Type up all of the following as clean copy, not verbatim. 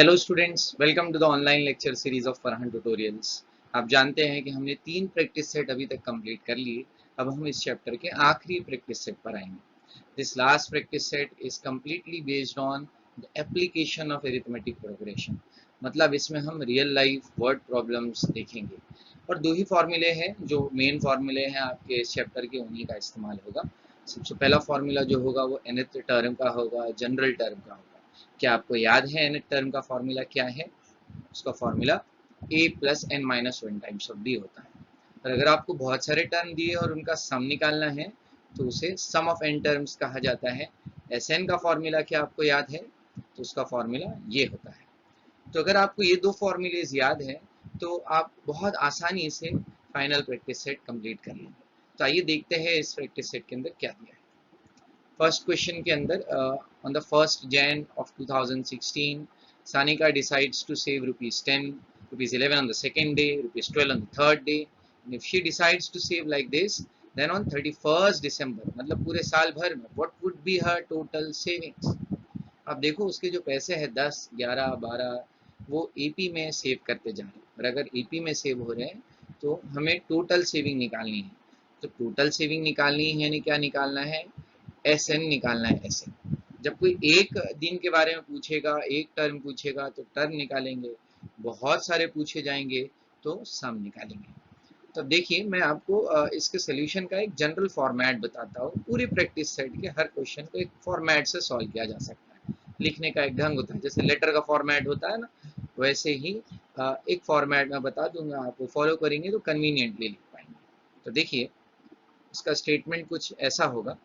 Hello students, welcome to the online lecture series of Farhan tutorials. आप जानते हैं कि हमने 3 प्रैक्टिस सेट अभी तक कंप्लीट कर लिए। अब हम इस चैप्टर के आखिरी प्रैक्टिस सेट पर आएंगे। This last practice set is completely based on the application of arithmetic progression. मतलब इसमें हम रियल लाइफ वर्ड प्रॉब्लम्स देखेंगे और दो ही फॉर्मूले हैं जो मेन फॉर्मूले हैं आपके इस चैप्टर के, उन्हीं का इस्तेमाल होगा। सबसे पहला फॉर्मूला जो होगा वो nth टर्म का होगा, जनरल टर्म का होगा। क्या आपको याद है nth टर्म का फॉर्मूला क्या है? उसका formula a plus n minus one times of d होता है। और अगर आपको बहुत सारे टर्म दिए और उनका सम निकालना है तो उसे सम ऑफ एन टर्म्स कहा जाता है। एस एन का फॉर्मूला क्या आपको याद है? तो उसका फॉर्मूला ये होता है। तो अगर आपको ये दो फॉर्मूलेज याद है तो आप बहुत आसानी से फाइनल प्रैक्टिस सेट कंप्लीट कर लेंगे। तो आइए देखते हैं इस प्रैक्टिस सेट के अंदर क्या दिया है। फर्स्ट क्वेश्चन के अंदर on the 1st Jan of 2016 Sanika decides to save ₹10, ₹11 on the second day, ₹12 on the third day, and if she decides to save like this, then on 31st December, मतलब पूरे साल भर में, what would be her total savings? अब देखो उसके जो पैसे हैं 10, 11, 12 वो एपी में सेव करते जा रहे हैं, और अगर एपी में सेव हो रहे हैं तो हमें टोटल सेविंग निकालनी है। तो टोटल सेविंग निकालनी है यानी क्या निकालना है? एस एन निकालना है। एस एन जब कोई एक दिन के बारे में पूछेगा, एक टर्म पूछेगा तो टर्म निकालेंगे, बहुत सारे पूछे जाएंगे तो सम निकालेंगे। तो देखिए मैं आपको इसके सोल्यूशन का एक जनरल फॉर्मेट बताता हूँ। पूरी प्रैक्टिस सेट के हर क्वेश्चन को एक फॉर्मेट से सॉल्व किया जा सकता है। लिखने का एक ढंग होता है, जैसे लेटर का फॉर्मेट होता है ना, वैसे ही एक फॉर्मेट मैं बता दूंगा, आप वो फॉलो करेंगे तो कन्वीनियंटली लिख पाएंगे। तो देखिए इसका स्टेटमेंट कुछ ऐसा होगा।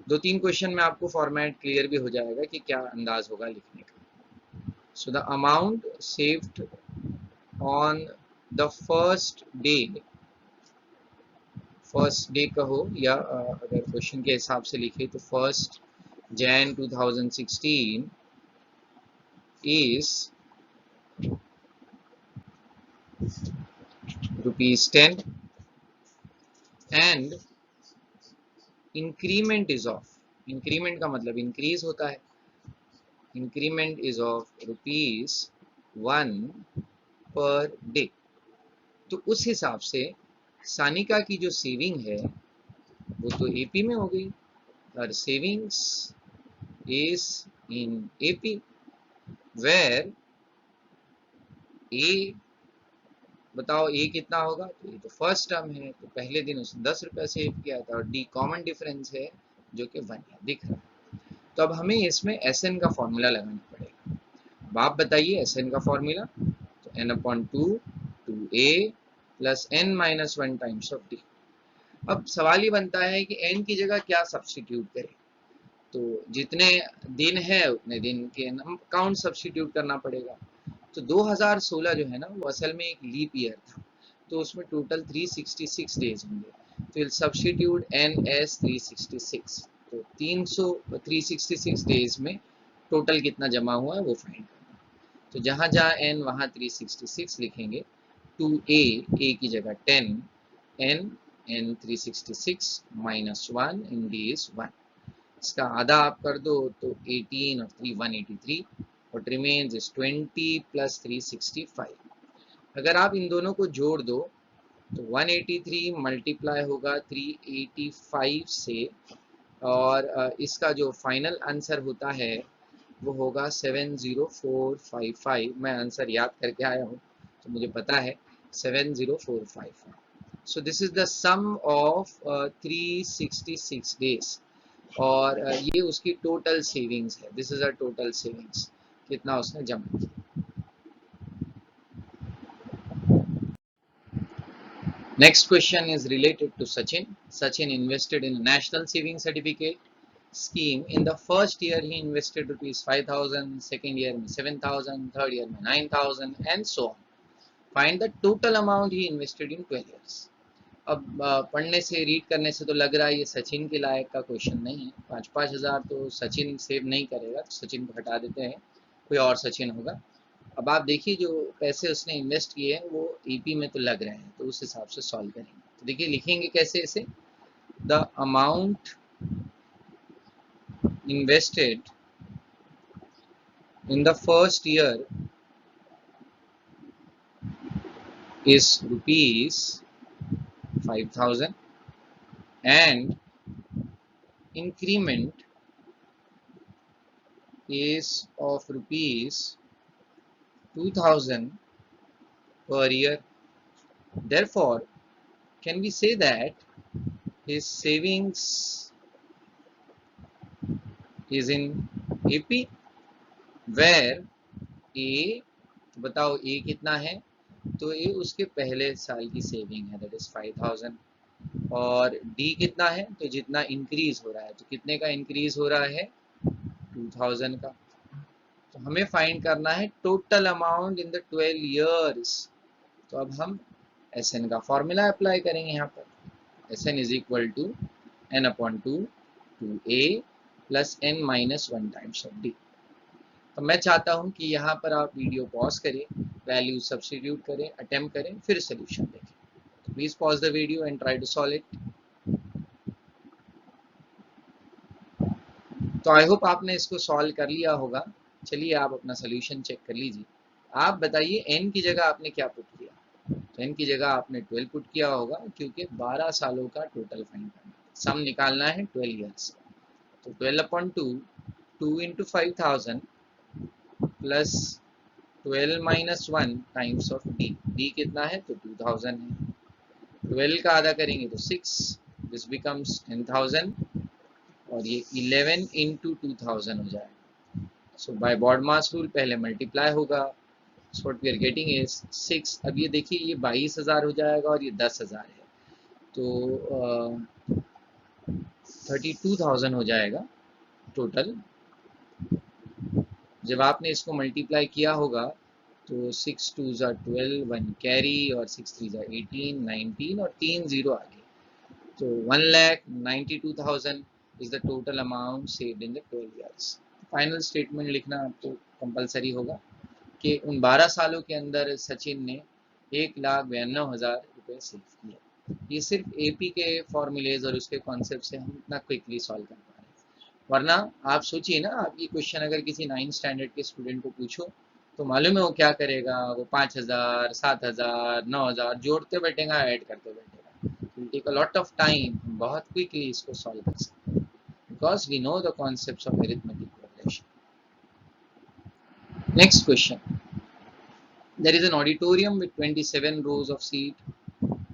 2-3 क्वेश्चन में आपको फॉर्मेट क्लियर भी हो जाएगा कि क्या अंदाज होगा लिखने का। So the amount saved on the first day कहो, या अगर क्वेश्चन के हिसाब से लिखे तो 1st Jan 2016 is ₹10 and increment is of, increment का मतलब इंक्रीज होता है, increment is of ₹1 per day. तो उस हिसाब से सानिका की जो सेविंग है वो तो एपी में हो गई, और savings is in AP where a, बताओ ए कितना होगा? तो ये तो फर्स्ट टर्म है, तो पहले दिन उसने ₹10 सेव किया था, और डी कॉमन डिफरेंस है जो कि 1 है, दिख रहा है। तो अब हमें इसमें एस एन का फॉर्मूला लगाना पड़ेगा। अब आप बताइए एस एन का फॉर्मूला, तो n/2 2a plus n minus one times of d. अब सवाल ये बनता है कि n की जगह क्या सब्स्टिट्यूट करें? तो जितने दिन है उतने दिन के काउंट सब्स्टिट्यूट करना पड़ेगा। तो 2016 जो है ना वो असल में एक लीप ईयर था, तो उसमें टोटल 366 डेज होंगे। तो सब्स्टिट्यूट एन एस 366, तो 366 डेज में टोटल कितना जमा हुआ है वो फाइंड करना। तो जहाँ जहाँ एन वहाँ 366 लिखेंगे। 2a की जगह 10, n 366 minus 1 in D is 1। इसका आधा आप कर दो तो 18 और 3 183, what remains is 20 plus 365। अगर आप इन दोनों को जोड़ दो तो 183 मल्टीप्लाई होगा 385 से, और इसका जो फाइनल आंसर होता है वो होगा 70455। मैं आंसर याद करके आया हूँ तो मुझे पता है 70455। So this is the sum of 366 days, और ये उसकी टोटल सेविंग्स है। This is a total savings, कितना उसने जमा किया। Next question is related to Sachin. Sachin invested in national saving certificate scheme. In the first year he invested ₹5,000, second year में 7,000, third year में 9,000 and so on. Find the total amount he invested in 12 years. अब पढ़ने से, read करने से तो लग रहा है ये सचिन के लायक का क्वेश्चन नहीं है। 5-5 हज़ार तो सचिन सेव नहीं करेगा, तो सचिन को हटा देते हैं, कोई और सचिन होगा। अब आप देखिए जो पैसे उसने इन्वेस्ट किए हैं वो ईपी में तो लग रहे हैं, तो उस हिसाब से सॉल्व करेंगे। तो देखिए लिखेंगे कैसे इसे, the amount invested in the first year is rupees 5,000 and increment is of rupees 2,000 per year. Therefore, can we say that his savings is in AP, where A, बताओ A कितना है, तो A उसके पहले साल की सेविंग है, that is 5,000, और D कितना है, तो जितना इंक्रीज हो रहा है, तो कितने का इंक्रीज हो रहा है, 2,000 का। तो हमें फाइंड करना है total amount in the 12 years. तो अब हम SN का फॉर्मूला अप्लाई करेंगे यहाँ पर। SN is equal to n upon 2 two A plus n minus 1 times of D। तो मैं चाहता हूं कि यहाँ पर आप वीडियो पॉज करें, वैल्यू सब्स्टिट्यूट करें, अटेम्प्ट करें, फिर सोल्यूशन देखें। तो please pause the video and try to solve it. तो आई होप आपने इसको सॉल्व कर लिया होगा। चलिए आप अपना सोल्यूशन चेक कर लीजिए। आप बताइए n की जगह आपने क्या पुट किया। तो n की जगह आपने 12 पुट किया होगा, क्योंकि 12 सालों का टोटल फाइंड करना है, सम निकालना है 12 ईयर्स। तो 12 upon 2, 2 into 5,000 plus 12 minus 1 times of D। D कितना है, तो 2,000 है। 12 का आधा करेंगे तो 6, दिस बिकम्स 10,000, और ये 11 इंटू 2,000 हो जाएगा। सो बाय बॉडमास रूल पहले मल्टीप्लाई होगा। So what we are getting is 6। अब ये देखिए, ये 22,000 हो जाएगा और ये 10,000 है, तो 32,000 हो जाएगा टोटल। जब आपने इसको मल्टीप्लाई किया होगा तो 6 2 ज़ा 12, 1 कैरी, और 6 3 ज़ा 18, 19, और 3 0 आ गए। तो 1,92,000 is the total amount saved in the 12 years. Final statement लिखना आपको कंपलसरी होगा कि उन 12 सालों के अंदर सचिन ने 1,92,000 रुपये सेव किए। ये सिर्फ AP के फॉर्मूलेज और उसके कॉन्सेप्ट से हम इतना क्विकली सॉल्व कर पा रहे हैं। वरना आप सोचिए ना, आप ये क्वेश्चन अगर किसी 9th स्टैंडर्ड के स्टूडेंट को पूछो तो मालूम है वो क्या करेगा, वो 5,000, 7,000, 9,000 जोड़ते बैठेगा, ऐड करते बैठेगा। Will take a lot of time. बहुत क्विकली इसको सॉल्व कर सकते हैं because we know the concepts of arithmetic progression. Next question, there is an auditorium with 27 rows of seat.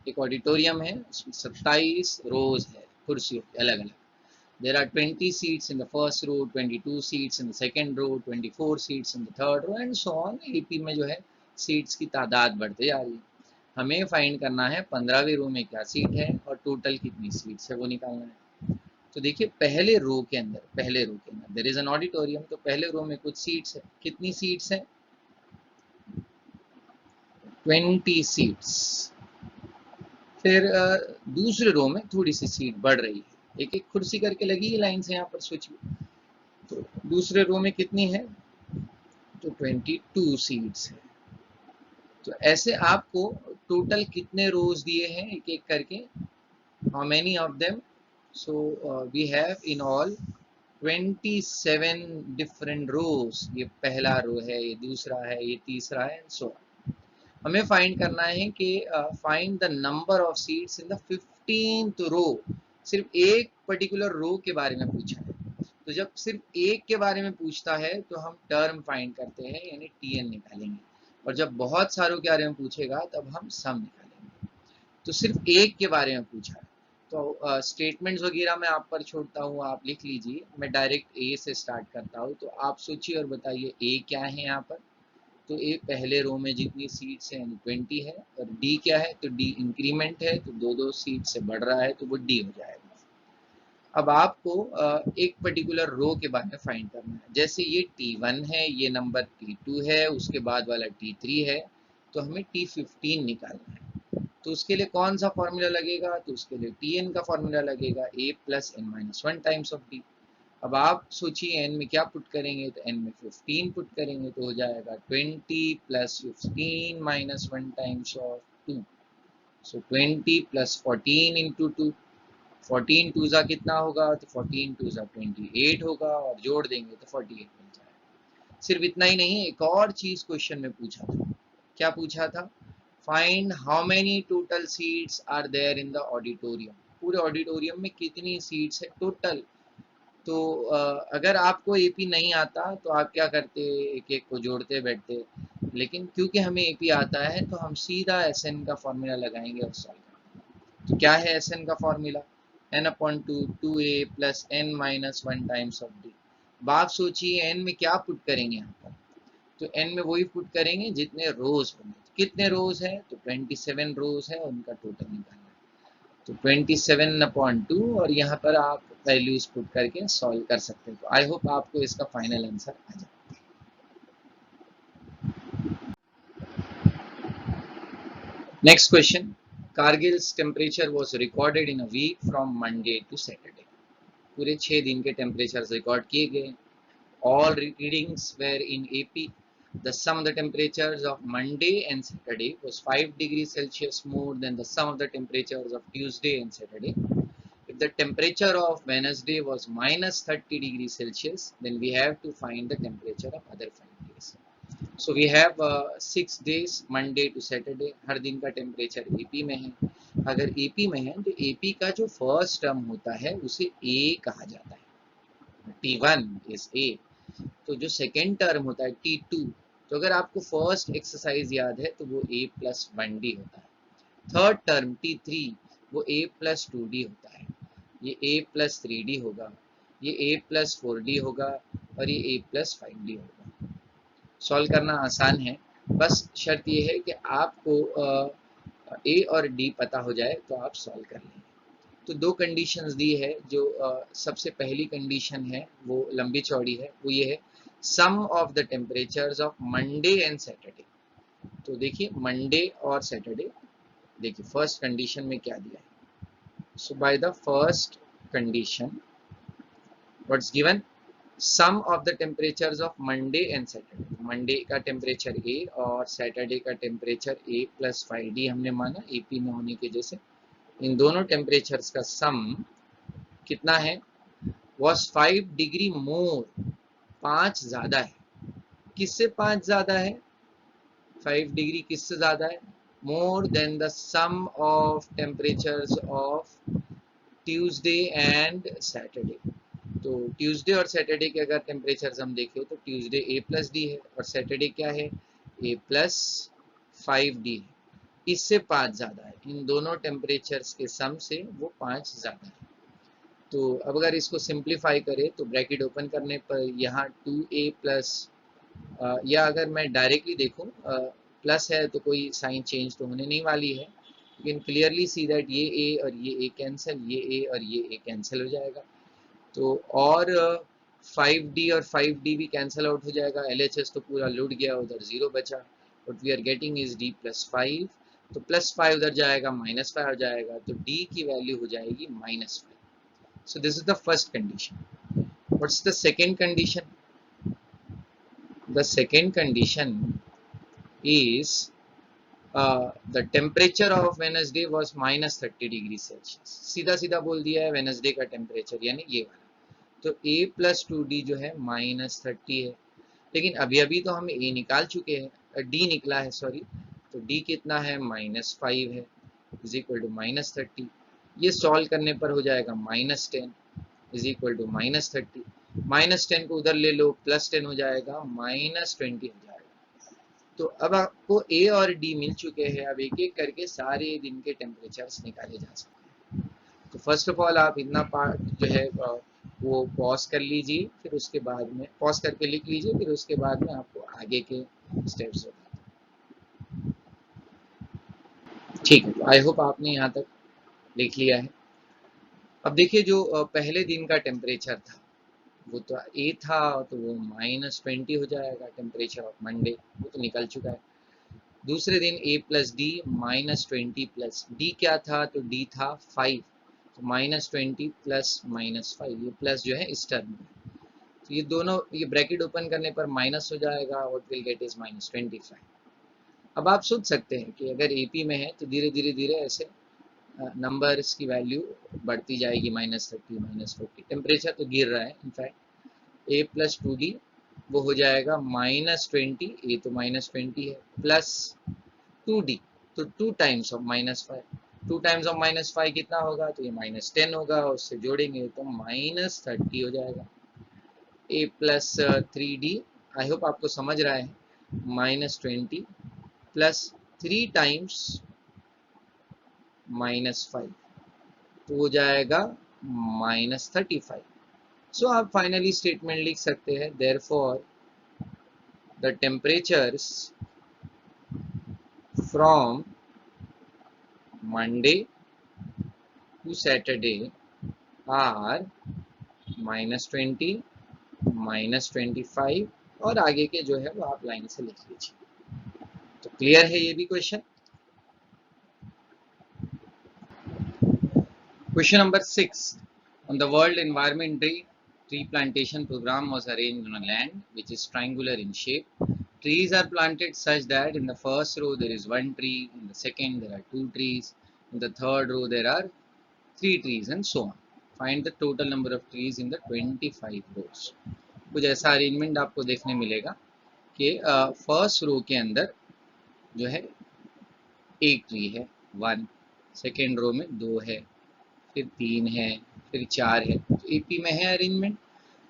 एक ऑडिटोरियम है, उसमें 27 रोज है, कुर्सी अलग अलग। There are 20 seats in the first row, 22 seats in the second row, 24 seats in the third row and so on। AP में जो है सीट्स की तादाद बढ़ते जा रही है। हमें फाइंड करना है 15वीं रो में क्या सीट है और टोटल कितनी सीट्स है वो निकालना है। तो देखिए, पहले रो के अंदर देयर इज एन ऑडिटोरियम, तो पहले रो में कुछ सीट्स है। कितनी सीट्स है, 20 सीट्स। फिर दूसरे रो में थोड़ी सी सीट बढ़ रही है, एक एक कुर्सी करके लगी है लाइन से यहाँ पर स्विच में। तो दूसरे रो में कितनी है, तो 22 सीट्स है। तो ऐसे आपको टोटल कितने रोज दिए हैं एक एक करके, how many of them. So we have in all 27 different rows. ये पहला रो है, ये दूसरा है, ये तीसरा है, सो हमें फाइंड करना है कि find the number of seats in the 15th रो। सिर्फ एक पर्टिकुलर रो के बारे में पूछा है, तो जब सिर्फ एक के बारे में पूछता है तो हम टर्म फाइंड करते हैं, यानी TN निकालेंगे, और जब बहुत सारों के बारे में पूछेगा तब हम सम निकालेंगे। तो सिर्फ एक के बारे में पूछा है, तो स्टेटमेंट्स वगैरह मैं आप पर छोड़ता हूँ, आप लिख लीजिए। मैं डायरेक्ट A से स्टार्ट करता हूँ, तो आप सोचिए और बताइए A क्या है यहाँ पर। तो A पहले रो में जितनी सीट्स हैं 20 है, और D क्या है, तो D इंक्रीमेंट है, तो दो दो सीट से बढ़ रहा है, तो वो D हो जाएगा। अब आपको एक पर्टिकुलर रो के बारे में फाइंड करना है। जैसे ये T1 है, ये नंबर T2 है, उसके बाद वाला T3 है, तो हमें T15 निकालना है। तो उसके लिए कौन सा फॉर्मूला लगेगा, तो उसके लिए TN का फॉर्मूला लगेगा, A plus n-1 times of D। अब आप सोचिए n में क्या पुट करेंगे, तो n में 15 पुट करेंगे, तो हो जाएगा 20 प्लस 15 माइनस 1 टाइम्स ऑफ 2। सो 20 प्लस 14 इंटू 2, 14 टू ज़ा कितना होगा, तो 14 टू ज़ा 28 होगा, और जोड़ देंगे तो 48 मिल जाएगा। सिर्फ इतना ही नहीं, एक और चीज क्वेश्चन में पूछा था। क्या पूछा था? Find how many total seats are there in the auditorium. पूरे ऑडिटोरियम में कितनी सीट्स है टोटल। तो अगर आपको एपी नहीं आता तो आप क्या करते, एक एक को जोड़ते बैठते, लेकिन क्योंकि हमें एपी आता है तो हम सीधा एस एन का फॉर्मूला लगाएंगे और सॉल्व करेंगे। तो क्या है एस एन का फॉर्मूला? N upon two, two a plus n minus one times of d. अब आप सोचिए एन में क्या पुट करेंगे यहाँ पर। तो एन में वही पुट करेंगे जितने रोज बने। कितने रोज है? तो 27 रोज है, उनका टोटल निकालना है। तो 27 अपॉन टू, और यहाँ पर आप वैल्यूज पुट करके सॉल्व कर सकते हैं। तो आई होप आपको इसका फाइनल आंसर आ जाए। Next question, Kargil's temperature was recorded in a week from Monday to Saturday. पूरे 6 दिन के टेम्परेचर रिकॉर्ड किए गए। All readings were in AP. The sum of the temperatures of Monday and Saturday was 5 degrees Celsius more than the sum of the temperatures of Tuesday and Saturday. If the temperature of Wednesday was minus 30 degrees Celsius, then we have to find the temperature of other 5 days. So we have 6 days, Monday to Saturday. हर दिन का temperature AP में है। अगर AP में है तो AP का जो फर्स्ट टर्म होता है उसे A कहा जाता है। T1 is A। तो जो सेकेंड टर्म होता है T2, तो अगर आपको फर्स्ट एक्सरसाइज याद है तो वो A प्लस वन डी होता है। थर्ड टर्म T3 वो A प्लस टू डी होता है। ये A प्लस थ्री डी होगा, ये A प्लस फोर डी होगा, और ये A प्लस फाइव डी होगा। सॉल्व करना आसान है, बस शर्त ये है कि आपको A और D पता हो जाए तो आप सॉल्व कर लेंगे। तो दो कंडीशंस दी है। जो सबसे पहली कंडीशन है वो लंबी चौड़ी है, वो ये है sum of the temperatures of Monday and Saturday. तो देखिए मंडे और सैटरडे, देखिए फर्स्ट कंडीशन में क्या दिया है। So by the first condition what's given, sum of the temperatures of Monday and Saturday. Monday का टेम्परेचर ए और सैटरडे का temperature a plus five d हमने माना एपी में होने की वजह से। इन दोनों टेम्परेचर्स का सम कितना है? वॉज 5 डिग्री मोर, 5 ज्यादा है। किससे 5 ज्यादा है? 5 डिग्री किससे ज्यादा है? More than the sum of temperatures of Tuesday and Saturday. तो ट्यूसडे और सैटरडे के अगर टेम्परेचर हम देखें तो ट्यूसडे ए प्लस डी है और सैटरडे क्या है? ए प्लस फाइव डी है। इससे 5 ज्यादा है। इन दोनों टेम्परेचर्स के सम से वो 5 ज्यादा है। तो अब अगर इसको सिंप्लीफाई करें तो ब्रैकेट ओपन करने पर यहाँ 2a प्लस, या अगर मैं डायरेक्टली देखूँ प्लस है तो कोई साइन चेंज तो होने नहीं वाली है, लेकिन क्लियरली सी दैट ये a और ये a कैंसिल, ये a और ये a कैंसिल हो जाएगा। तो और 5d और 5d भी कैंसिल आउट हो जाएगा। LHS तो पूरा लुट गया, उधर जीरो बचा। What we are getting is d plus five. तो प्लस फाइव उधर जाएगा, माइनस फाइव हो जाएगा, तो d की वैल्यू हो जाएगी minus five. So this is the first condition. What's the second condition? The second condition is the temperature of Wednesday was minus 30 degree Celsius. सीधा सीधा बोल दिया है वेनसडे का टेम्परेचर यानी ये वाला। तो a प्लस टू डी जो है माइनस 30 है, लेकिन अभी अभी तो हम a निकाल चुके हैं, d निकला है सॉरी। तो d कितना है? माइनस फाइव है, इज इक्वल टू माइनस 30। ये सॉल्व करने पर हो जाएगा minus 10 is equal to minus 30। Minus 10 को उधर ले लो, प्लस 10 हो जाएगा, माइनस 20 हो जाएगा। तो अब आपको ए और डी मिल चुके हैं। अब एक एक करके सारे दिन के टेम्परेचर्स निकाले जा सकते हैं। तो फर्स्ट ऑफ ऑल आप इतना पार्ट जो है वो पॉज कर लीजिए, फिर उसके बाद में पॉज करके लिख लीजिए, फिर उसके बाद में आपको आगे के स्टेप्स बताते हैं। ठीक है, तो आई होप आपने यहाँ तक लिख लिया है। अब देखिए जो पहले दिन का टेम्परेचर था वो तो ए था, तो वो माइनस 20 हो जाएगा टेम्परेचर ऑफ मंडे, वो तो निकल चुका है। दूसरे दिन a plus d minus 20 plus d क्या था? तो डी था 5, तो माइनस 20 प्लस माइनस 5, ये प्लस जो है इस टर्म में। तो ये दोनों, ये ब्रैकेट ओपन करने पर माइनस हो जाएगा, what will get is minus 25। अब आप सोच सकते हैं कि अगर एपी में है तो धीरे धीरे धीरे ऐसे नंबर्स की वैल्यू बढ़ती जाएगी, माइनस 30 माइनस 40। टेम्परेचर तो गिर रहा है इनफैक्ट। ए प्लस टू डी वो हो जाएगा -20, ये तो -20 है, प्लस 2d, तो 2 टाइम्स ऑफ -5, 2 टाइम्स ऑफ -5 कितना होगा, तो ये -10 होगा, उससे जोड़ेंगे तो -30 हो जाएगा। a plus 3d, I hope आपको समझ रहा है, -20 प्लस 3 टाइम्स -5, तो हो जाएगा -35। सो आप फाइनली स्टेटमेंट लिख सकते हैं, therefore the temperatures from Monday to Saturday are -20, -25 और आगे के जो है वो आप लाइन से लिख लीजिए। तो क्लियर है ये भी question. Question number 6. On the World Environment Day, tree plantation program was arranged on a land which is triangular in shape. Trees are planted such that in the first row there is one tree, in the second there are two trees, in the third row there are three trees and so on. Find the total number of trees in the 25 rows. कुछ ऐसा arrangement आपको देखने मिलेगा कि first row के अंदर जो है एक ट्री है, 1, सेकेंड रो में 2 है, फिर 3 है, फिर 4 है। तो एपी में है अरेंजमेंट।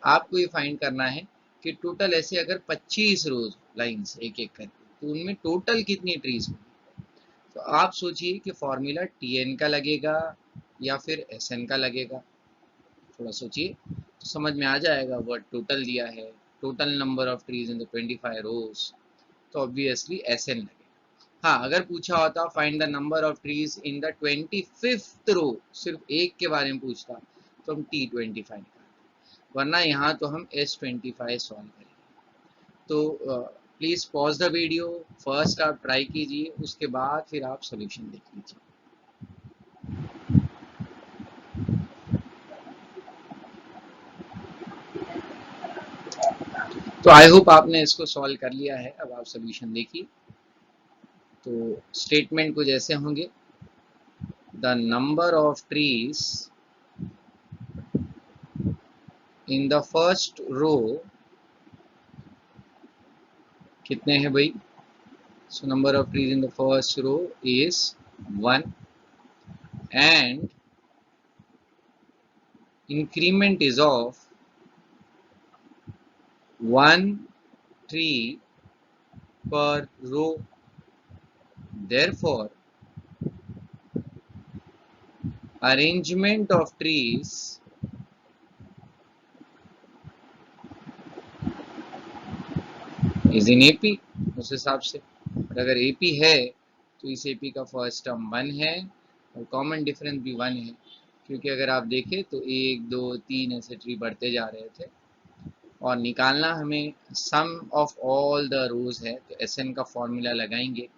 आपको ये फाइंड करना है कि टोटल ऐसे अगर 25 रोज लाइंस एक एक करके, तो उनमें टोटल कितनी ट्रीज होगी। तो आप सोचिए कि फॉर्मूला टीएन का लगेगा या फिर एसएन का लगेगा। थोड़ा सोचिए तो समझ में आ जाएगा। वर्ड टोटल दिया है, total number of trees in the 25 रोज, तो ऑब्वियसली एसएन लगेगा। हाँ, अगर पूछा होता find the number of trees in the 25th रो, सिर्फ एक के बारे में पूछता, तो हम T25 निकालते, वरना यहाँ तो हम S25 सॉल्व करेंगे। तो please pause the video, first आप ट्राई कीजिए, उसके बाद फिर आप सोल्यूशन देख लीजिए। तो आई होप आपने इसको सॉल्व कर लिया है। अब आप सोल्यूशन देखिए। तो स्टेटमेंट कुछ ऐसे होंगे, the number of trees in the first row कितने हैं भाई। So number of trees in the first row is 1 and increment is of 1 tree per row. Therefore, arrangement of trees is in AP। उस हिसाब से अगर AP है तो इस AP का फर्स्ट टर्म 1 है और कॉमन डिफरेंस भी 1 है, क्योंकि अगर आप देखें तो 1 2 3 ऐसे ट्री बढ़ते जा रहे थे और निकालना हमें सम ऑफ ऑल द रोज है। तो SN का फॉर्मूला लगाएंगे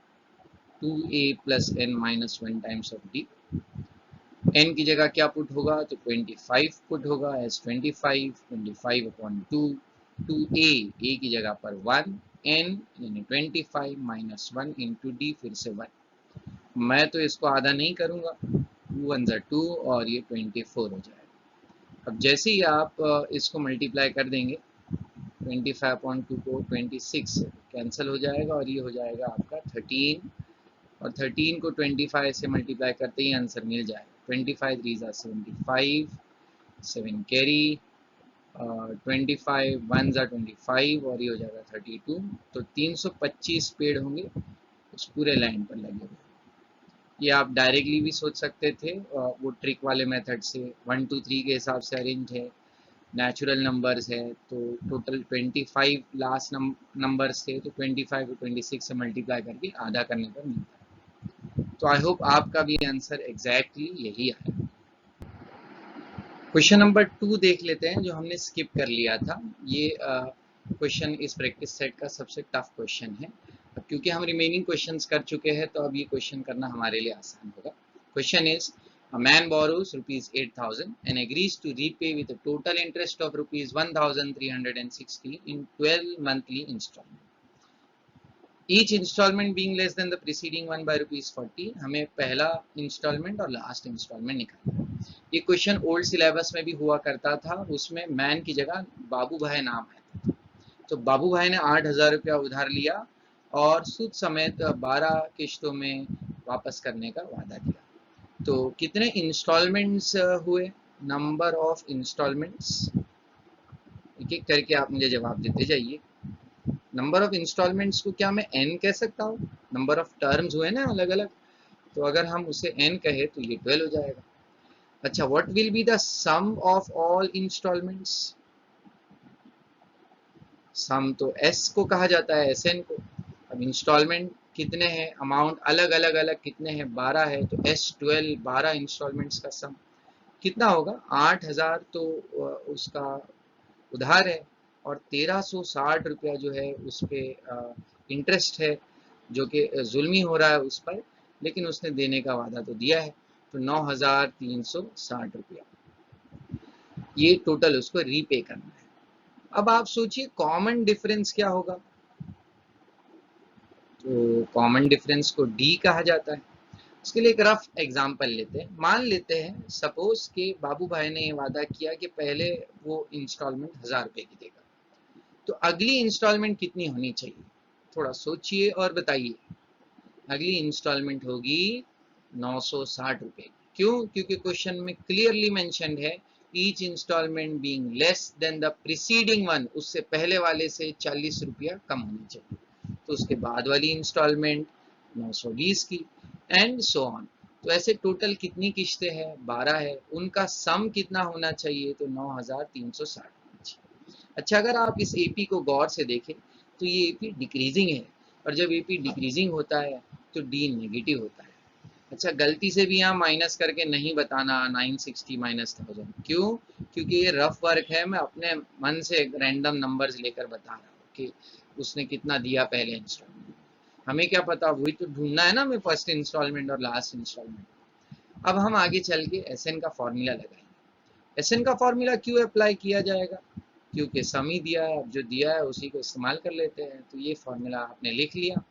2A plus n minus 1 times of D। n की जगह क्या पुट होगा, तो 25 पुट होगा एज 25 अपॉन 2, 2a, a की जगह पर 1, n यानी 25 माइनस 1 इंटू डी, फिर से 1। मैं तो इसको आधा नहीं करूंगा, 2 1 2 और ये 24 हो जाएगा। अब जैसे ही आप इसको मल्टीप्लाई कर देंगे 25 अपॉन 2 को 26 कैंसिल हो जाएगा और ये हो जाएगा आपका 13, और 13 को 25 से मल्टीप्लाई करते ही आंसर मिल जाएगा। 25 3 are 75, 7 कैरी, 25 1 are 25 और ये हो जाएगा 32। तो 325 पेड़ होंगे उस पूरे लाइन पर लगे हुए। ये आप डायरेक्टली भी सोच सकते थे, वो ट्रिक वाले मेथड से 1 2 3 के हिसाब से अरेंज है, नेचुरल नंबर्स है, तो टोटल 25 लास्ट नंबर्स थे, तो 25 को 26 से मल्टीप्लाई करके आधा करने पर मिलता है। तो आई होप आपका भी आंसर एग्जैक्टली यही आया। क्वेश्चन नंबर 2 देख लेते हैं, जो हमने स्किप कर लिया था। ये क्वेश्चन इस प्रैक्टिस सेट का सबसे टफ क्वेश्चन है। अब क्योंकि हम रिमेनिंग क्वेश्चंस कर चुके हैं, तो अब ये क्वेश्चन करना हमारे लिए आसान होगा। Question is, a man borrows rupees 8,000 and agrees to repay with a total interest of rupees 1,360 in 12 monthly installment. Each installment being less than the preceding one by rupees 40। हमें पहला इंस्टॉलमेंट और last instalment निकालना है। ये question old syllabus में भी हुआ करता था, उसमें मैन की जगह बाबू भाई नाम आता था। तो बाबू भाई ने 8,000 रुपया उधार लिया और सूद समेत 12 किश्तों में वापस करने का वादा किया। तो कितने इंस्टॉलमेंट्स हुए? नंबर ऑफ इंस्टॉलमेंट्स, एक एक करके आप मुझे जवाब देते जाइए। नंबर ऑफ इंस्टॉलमेंट्स को क्या मैं n कह सकता हूँ? नंबर ऑफ टर्म्स हुए ना अलग अलग, तो अगर हम उसे n कहे तो ये 12 हो जाएगा। अच्छा, what will be the sum of all instalments? Sum तो s को कहा जाता है, sn को। अब इंस्टॉलमेंट कितने हैं, अमाउंट अलग अलग अलग कितने हैं, 12 है, तो s12 12 इंस्टॉलमेंट्स का सम कितना होगा? 8,000 तो उसका उधार है और 1,360 रुपया जो है उस पे इंटरेस्ट है, जो कि जुल्मी हो रहा है उस पर, लेकिन उसने देने का वादा तो दिया है। तो 9,360 रुपया ये टोटल उसको रीपे करना है। अब आप सोचिए कॉमन डिफरेंस क्या होगा? तो कॉमन डिफरेंस को डी कहा जाता है। इसके लिए एक रफ एग्जांपल लेते हैं। मान लेते हैं सपोज कि बाबू भाई ने ये वादा किया कि पहले वो इंस्टॉलमेंट 1,000 रुपए की देगा, तो अगली इंस्टॉलमेंट कितनी होनी चाहिए? थोड़ा सोचिए और बताइए। अगली इंस्टॉलमेंट होगी 960 रुपए। क्यों? क्योंकि क्वेश्चन में क्लियरली मेंशन्ड है each instalment being less than the preceding one, उससे पहले वाले से 40 रुपया कम होनी चाहिए। तो उसके बाद वाली इंस्टॉलमेंट 920 की, एंड सो ऑन। तो ऐसे टोटल कितनी किश्तें हैं? 12 है, उनका सम कितना होना चाहिए? तो 9,360 होना चाहिए। अच्छा, अगर आप इस एपी को गौर से देखें तो ये एपी डिक्रीजिंग है, और जब एपी डिक्रीजिंग होता है तो डी नेगेटिव होता है। अच्छा, गलती से भी यहाँ माइनस करके नहीं बताना 960 माइनस 1000। क्यों? क्योंकि ये रफ वर्क है, मैं अपने मन से रैंडम नंबर्स लेकर बता रहा हूँ कि उसने कितना दिया पहले इंस्टॉलमेंट। हमें क्या पता, वही तो ढूंढना है ना हमें, फर्स्ट इंस्टॉलमेंट और लास्ट इंस्टॉलमेंट। अब हम आगे चल के एसएन का फॉर्मूला लगाएंगे। एसएन का फॉर्मूला क्यों अप्लाई किया जाएगा? क्योंकि सम ही दिया है, अब जो दिया है उसी को इस्तेमाल कर लेते हैं। तो ये फॉर्मूला आपने लिख लिया।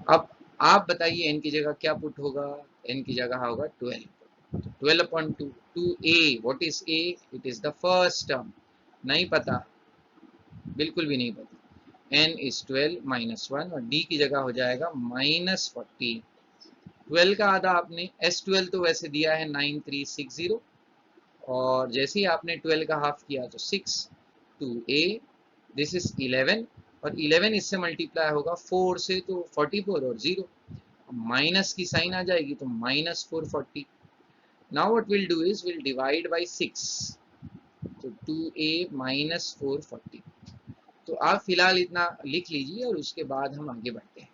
अब आप बताइए n की जगह क्या पुट होगा? n की जगह होगा 12। 12/2, 2a, what is a? It is the first term. नहीं पता, बिल्कुल भी नहीं पता। n इज 12 माइनस 1 और d की जगह हो जाएगा -40। 12 का आधा आपने, s12 तो वैसे दिया है 9360, और जैसे ही आपने 12 का हाफ किया तो 6, 2a, दिस इज 11, और 11 इससे मल्टीप्लाई होगा 4 से तो 44 और 0, माइनस की साइन आ जाएगी तो -440। Now what will do is will divide by 6, तो 2a माइनस 440। तो आप फिलहाल इतना लिख लीजिए और उसके बाद हम आगे बढ़ते हैं।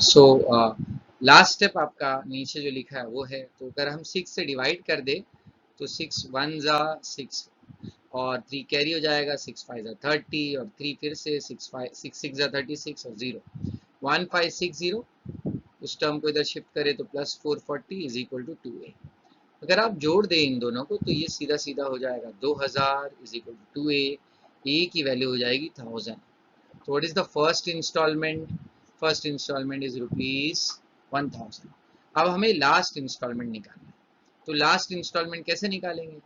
सो लास्ट स्टेप आपका नीचे जो लिखा है वो है, तो अगर हम 6 से डिवाइड कर दे तो 6 1 जा 6 और 3 कैरी हो जाएगा, 6 5 जा 30 और 3 फिर से 6 6 जा 36 और 0 1560। उस टर्म को इधर शिफ्ट करें तो +440 इज इक्वल टू 2a। अगर आप जोड़ दें इन दोनों को तो ये सीधा सीधा हो जाएगा 2000 is equal to 2a। a की वैल्यू हो जाएगी 1000। तो what is the first instalment? First instalment is ₹1000। अब हमें लास्ट इंस्टॉलमेंट निकालना है। तो लास्ट इंस्टॉलमेंट कैसे निकालेंगे?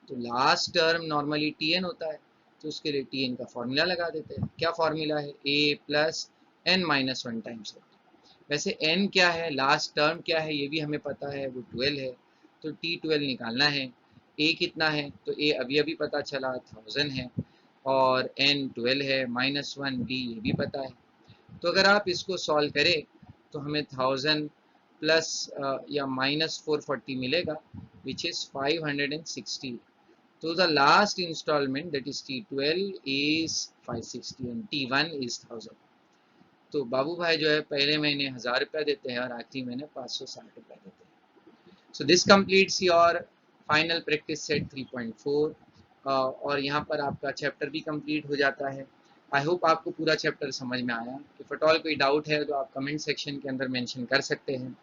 तो लास्ट टर्म नॉर्मली टीएन होता है, तो उसके लिए टीएन का फॉर्मूला लगा देते हैं। क्या फॉर्मूला है? a plus n minus 1 times. वैसे n क्या है, लास्ट टर्म क्या है, ये भी हमें पता है, वो 12 है। तो t12 निकालना है। a कितना है? तो a अभी अभी पता चला 1000 है, और n 12 है, -1 d ये भी पता है। तो अगर आप इसको सॉल्व करें तो हमें 1000 प्लस या -440 मिलेगा, विच इज 560। तो the last instalment that is t12 is 560 and t1 is 1000। तो बाबू भाई जो है पहले महीने 1000 रुपया देते हैं और आखिरी महीने 560 रुपया देते हैं। So this completes your final practice set 3.4, और यहाँ पर आपका चैप्टर भी कंप्लीट हो जाता है। आई होप आपको पूरा चैप्टर समझ में आया। इफ एट ऑल कोई डाउट है तो आप कमेंट सेक्शन के अंदर मेंशन कर सकते हैं।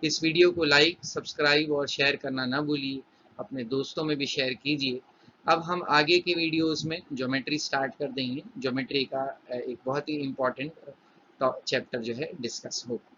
इस वीडियो को लाइक, सब्सक्राइब और शेयर करना ना भूलिए, अपने दोस्तों में भी शेयर कीजिए। अब हम आगे के वीडियोस में ज्योमेट्री स्टार्ट कर देंगे। ज्योमेट्री का एक बहुत ही इम्पोर्टेंट चैप्टर जो है डिस्कस होगा।